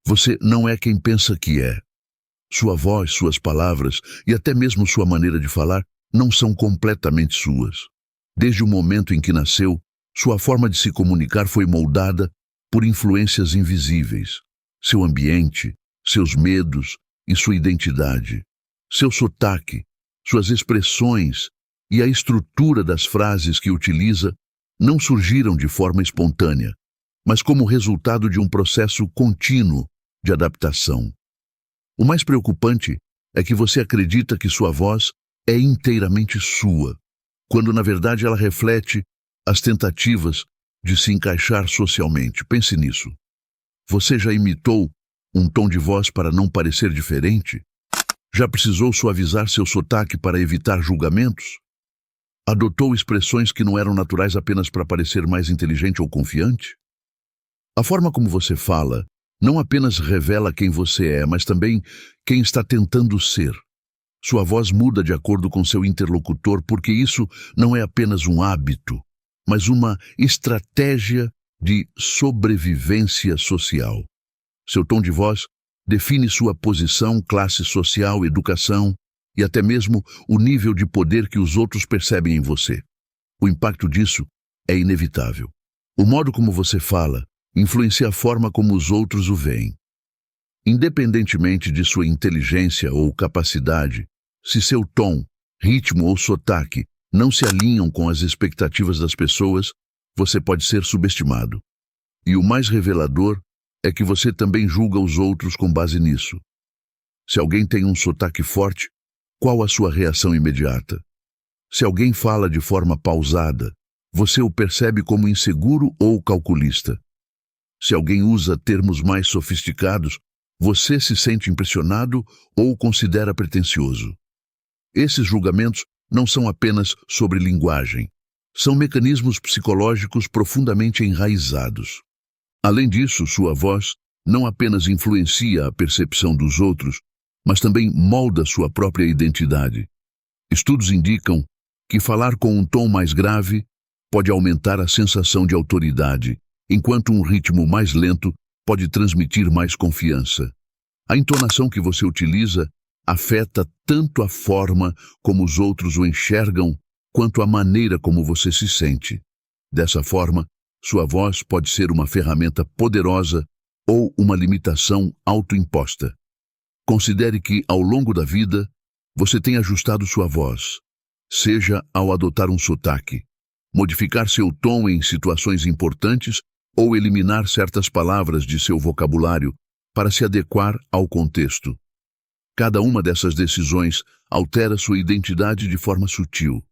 Você não é quem pensa que é. Sua voz, suas palavras e até mesmo sua maneira de falar não são completamente suas. Desde o momento em que nasceu, sua forma de se comunicar foi moldada por influências invisíveis. Seu ambiente, seus medos e sua identidade. Seu sotaque, suas expressões e a estrutura das frases que utiliza não surgiram de forma espontânea, mas como resultado de um processo contínuo de adaptação. O mais preocupante é que você acredita que sua voz é inteiramente sua, quando na verdade ela reflete as tentativas de se encaixar socialmente. Pense nisso. Você já imitou um tom de voz para não parecer diferente? Já precisou suavizar seu sotaque para evitar julgamentos? Adotou expressões que não eram naturais apenas para parecer mais inteligente ou confiante? A forma como você fala não apenas revela quem você é, mas também quem está tentando ser. Sua voz muda de acordo com seu interlocutor, porque isso não é apenas um hábito, mas uma estratégia de sobrevivência social. Seu tom de voz define sua posição, classe social, educação e até mesmo o nível de poder que os outros percebem em você. O impacto disso é inevitável. O modo como você fala influencia a forma como os outros o veem. Independentemente de sua inteligência ou capacidade, se seu tom, ritmo ou sotaque não se alinham com as expectativas das pessoas, você pode ser subestimado. E o mais revelador é que você também julga os outros com base nisso. Se alguém tem um sotaque forte, qual a sua reação imediata? Se alguém fala de forma pausada, você o percebe como inseguro ou calculista. Se alguém usa termos mais sofisticados, você se sente impressionado ou considera pretensioso. Esses julgamentos não são apenas sobre linguagem. São mecanismos psicológicos profundamente enraizados. Além disso, sua voz não apenas influencia a percepção dos outros, mas também molda sua própria identidade. Estudos indicam que falar com um tom mais grave pode aumentar a sensação de autoridade, enquanto um ritmo mais lento pode transmitir mais confiança. A entonação que você utiliza afeta tanto a forma como os outros o enxergam, quanto a maneira como você se sente. Dessa forma, sua voz pode ser uma ferramenta poderosa ou uma limitação autoimposta. Considere que, ao longo da vida, você tem ajustado sua voz, seja ao adotar um sotaque, modificar seu tom em situações importantes ou eliminar certas palavras de seu vocabulário para se adequar ao contexto. Cada uma dessas decisões altera sua identidade de forma sutil.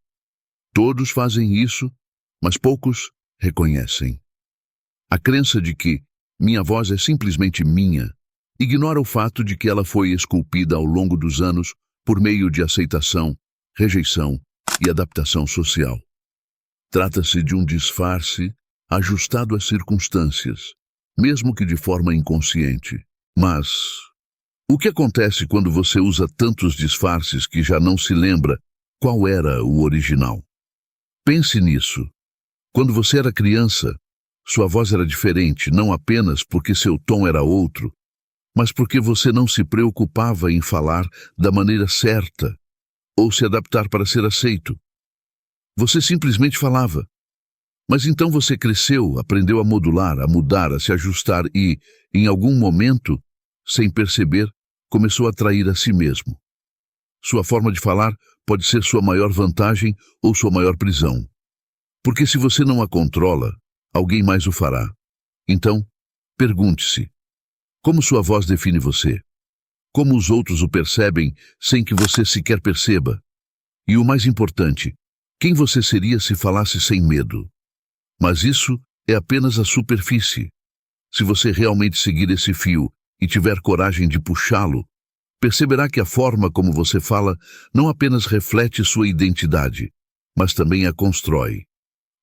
Todos fazem isso, mas poucos reconhecem. A crença de que minha voz é simplesmente minha ignora o fato de que ela foi esculpida ao longo dos anos por meio de aceitação, rejeição e adaptação social. Trata-se de um disfarce ajustado às circunstâncias, mesmo que de forma inconsciente. Mas o que acontece quando você usa tantos disfarces que já não se lembra qual era o original? Pense nisso. Quando você era criança, sua voz era diferente, não apenas porque seu tom era outro, mas porque você não se preocupava em falar da maneira certa ou se adaptar para ser aceito. Você simplesmente falava. Mas então você cresceu, aprendeu a modular, a mudar, a se ajustar e, em algum momento, sem perceber, começou a trair a si mesmo. Sua forma de falar pode ser sua maior vantagem ou sua maior prisão. Porque se você não a controla, alguém mais o fará. Então, pergunte-se: como sua voz define você? Como os outros o percebem sem que você sequer perceba? E o mais importante, quem você seria se falasse sem medo? Mas isso é apenas a superfície. Se você realmente seguir esse fio e tiver coragem de puxá-lo, perceberá que a forma como você fala não apenas reflete sua identidade, mas também a constrói.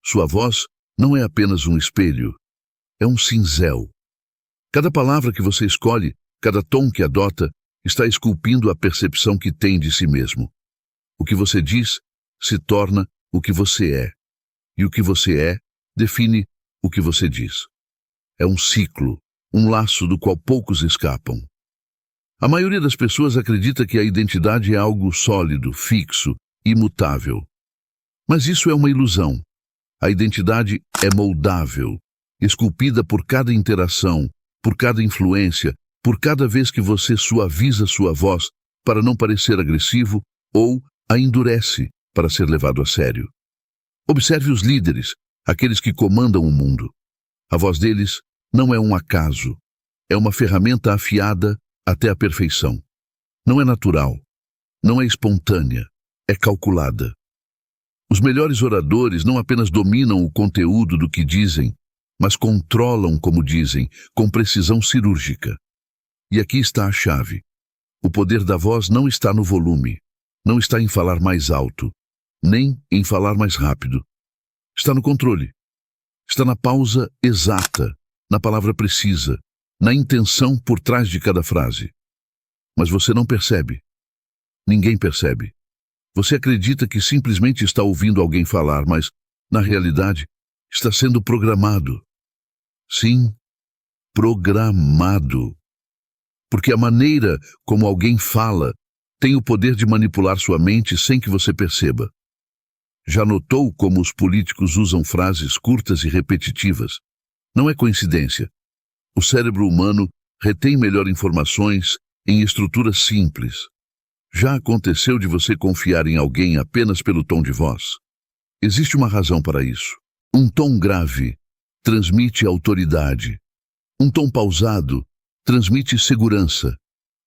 Sua voz não é apenas um espelho, é um cinzel. Cada palavra que você escolhe, cada tom que adota, está esculpindo a percepção que tem de si mesmo. O que você diz se torna o que você é, e o que você é define o que você diz. É um ciclo, um laço do qual poucos escapam. A maioria das pessoas acredita que a identidade é algo sólido, fixo, imutável. Mas isso é uma ilusão. A identidade é moldável, esculpida por cada interação, por cada influência, por cada vez que você suaviza sua voz para não parecer agressivo ou a endurece para ser levado a sério. Observe os líderes, aqueles que comandam o mundo. A voz deles não é um acaso, é uma ferramenta afiada até a perfeição. Não é natural, não é espontânea, é calculada. Os melhores oradores não apenas dominam o conteúdo do que dizem, mas controlam como dizem, com precisão cirúrgica. E aqui está a chave. O poder da voz não está no volume, não está em falar mais alto, nem em falar mais rápido. Está no controle. Está na pausa exata, na palavra precisa, na intenção por trás de cada frase. Mas você não percebe. Ninguém percebe. Você acredita que simplesmente está ouvindo alguém falar, mas, na realidade, está sendo programado. Sim, programado. Porque a maneira como alguém fala tem o poder de manipular sua mente sem que você perceba. Já notou como os políticos usam frases curtas e repetitivas? Não é coincidência. O cérebro humano retém melhor informações em estruturas simples. Já aconteceu de você confiar em alguém apenas pelo tom de voz? Existe uma razão para isso. Um tom grave transmite autoridade. Um tom pausado transmite segurança.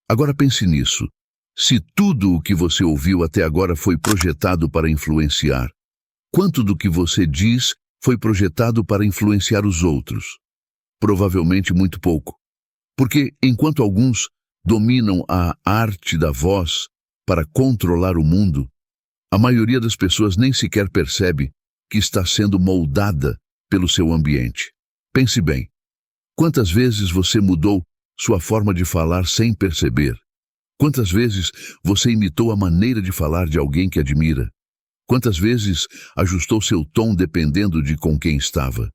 Agora pense nisso. Se tudo o que você ouviu até agora foi projetado para influenciar, quanto do que você diz foi projetado para influenciar os outros? Provavelmente muito pouco. Porque, enquanto alguns dominam a arte da voz para controlar o mundo, a maioria das pessoas nem sequer percebe que está sendo moldada pelo seu ambiente. Pense bem. Quantas vezes você mudou sua forma de falar sem perceber? Quantas vezes você imitou a maneira de falar de alguém que admira? Quantas vezes ajustou seu tom dependendo de com quem estava?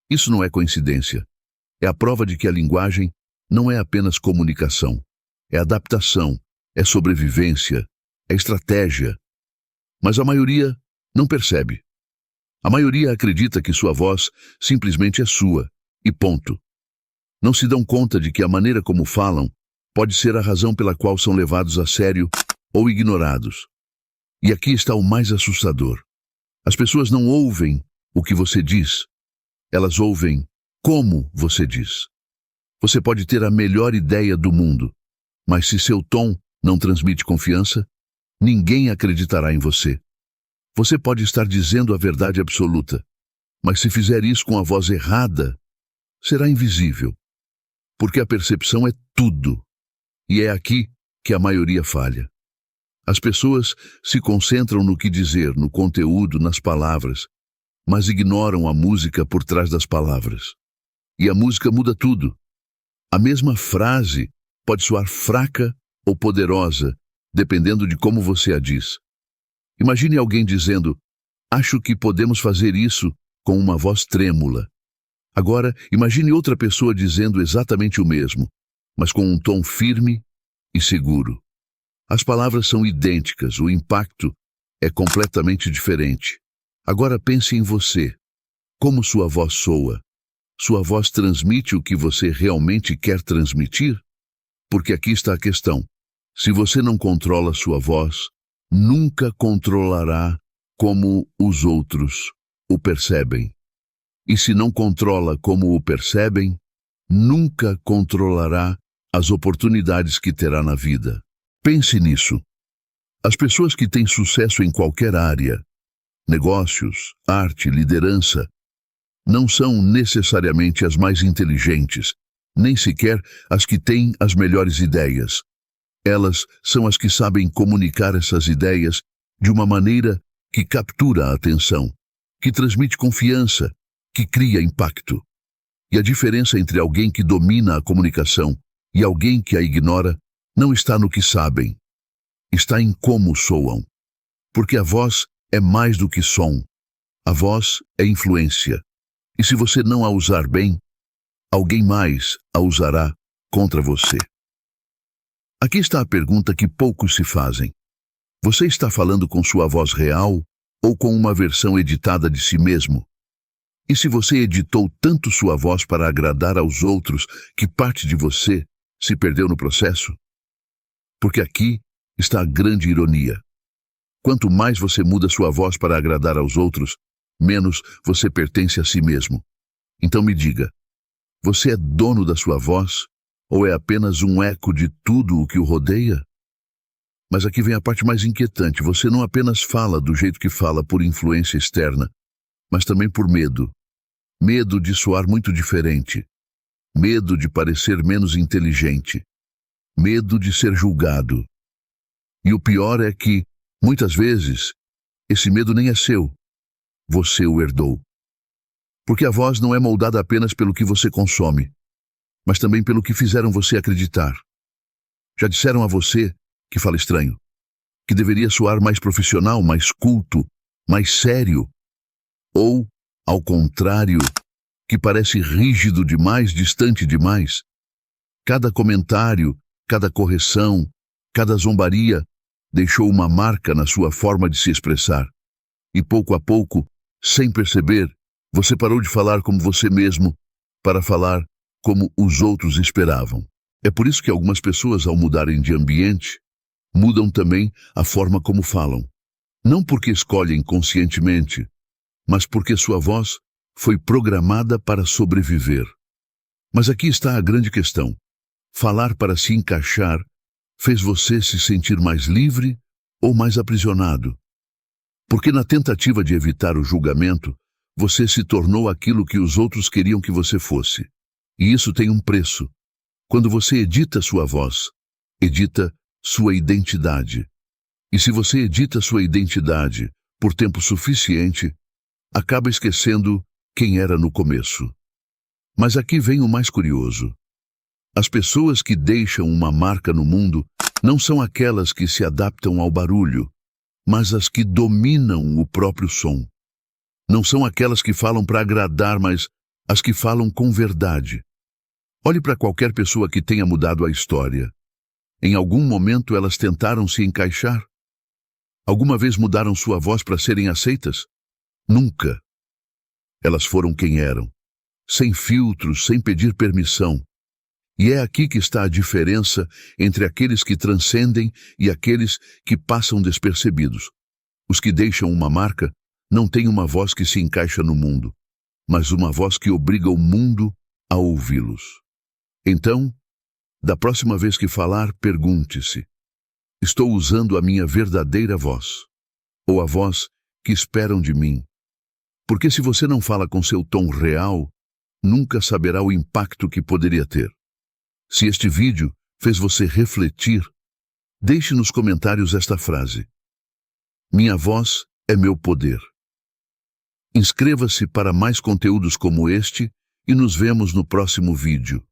Isso não é coincidência. É a prova de que a linguagem não é apenas comunicação. É adaptação, é sobrevivência, é estratégia. Mas a maioria não percebe. A maioria acredita que sua voz simplesmente é sua, e ponto. Não se dão conta de que a maneira como falam pode ser a razão pela qual são levados a sério ou ignorados. E aqui está o mais assustador. As pessoas não ouvem o que você diz. Elas ouvem como você diz. Você pode ter a melhor ideia do mundo, mas se seu tom não transmite confiança, ninguém acreditará em você. Você pode estar dizendo a verdade absoluta, mas se fizer isso com a voz errada, será invisível. Porque a percepção é tudo. E é aqui que a maioria falha. As pessoas se concentram no que dizer, no conteúdo, nas palavras, mas ignoram a música por trás das palavras. E a música muda tudo. A mesma frase pode soar fraca ou poderosa, dependendo de como você a diz. Imagine alguém dizendo, acho que podemos fazer isso, com uma voz trêmula. Agora, imagine outra pessoa dizendo exatamente o mesmo, mas com um tom firme e seguro. As palavras são idênticas, o impacto é completamente diferente. Agora pense em você. Como sua voz soa? Sua voz transmite o que você realmente quer transmitir? Porque aqui está a questão. Se você não controla sua voz, nunca controlará como os outros o percebem. E se não controla como o percebem, nunca controlará as oportunidades que terá na vida. Pense nisso. As pessoas que têm sucesso em qualquer área, negócios, arte, liderança, não são necessariamente as mais inteligentes, nem sequer as que têm as melhores ideias. Elas são as que sabem comunicar essas ideias de uma maneira que captura a atenção, que transmite confiança, que cria impacto. E a diferença entre alguém que domina a comunicação e alguém que a ignora não está no que sabem, está em como soam. Porque a voz é mais do que som. A voz é influência. E se você não a usar bem, alguém mais a usará contra você. Aqui está a pergunta que poucos se fazem. Você está falando com sua voz real ou com uma versão editada de si mesmo? E se você editou tanto sua voz para agradar aos outros que parte de você se perdeu no processo? Porque aqui está a grande ironia. Quanto mais você muda sua voz para agradar aos outros, menos você pertence a si mesmo. Então me diga, você é dono da sua voz ou é apenas um eco de tudo o que o rodeia? Mas aqui vem a parte mais inquietante. Você não apenas fala do jeito que fala por influência externa, mas também por medo. Medo de soar muito diferente. Medo de parecer menos inteligente. Medo de ser julgado. E o pior é que, muitas vezes, esse medo nem é seu. Você o herdou. Porque a voz não é moldada apenas pelo que você consome, mas também pelo que fizeram você acreditar. Já disseram a você que fala estranho, que deveria soar mais profissional, mais culto, mais sério, ou, ao contrário, que parece rígido demais, distante demais. Cada comentário, cada correção, cada zombaria deixou uma marca na sua forma de se expressar. E pouco a pouco, sem perceber, você parou de falar como você mesmo para falar como os outros esperavam. É por isso que algumas pessoas, ao mudarem de ambiente, mudam também a forma como falam. Não porque escolhem conscientemente, mas porque sua voz foi programada para sobreviver. Mas aqui está a grande questão. Falar para se encaixar fez você se sentir mais livre ou mais aprisionado? Porque na tentativa de evitar o julgamento, você se tornou aquilo que os outros queriam que você fosse. E isso tem um preço. Quando você edita sua voz, edita sua identidade. E se você edita sua identidade por tempo suficiente, acaba esquecendo quem era no começo. Mas aqui vem o mais curioso. As pessoas que deixam uma marca no mundo não são aquelas que se adaptam ao barulho, mas as que dominam o próprio som. Não são aquelas que falam para agradar, mas as que falam com verdade. Olhe para qualquer pessoa que tenha mudado a história. Em algum momento elas tentaram se encaixar? Alguma vez mudaram sua voz para serem aceitas? Nunca. Elas foram quem eram, sem filtros, sem pedir permissão. E é aqui que está a diferença entre aqueles que transcendem e aqueles que passam despercebidos. Os que deixam uma marca não têm uma voz que se encaixa no mundo, mas uma voz que obriga o mundo a ouvi-los. Então, da próxima vez que falar, pergunte-se: estou usando a minha verdadeira voz? Ou a voz que esperam de mim? Porque se você não fala com seu tom real, nunca saberá o impacto que poderia ter. Se este vídeo fez você refletir, deixe nos comentários esta frase: minha voz é meu poder. Inscreva-se para mais conteúdos como este e nos vemos no próximo vídeo.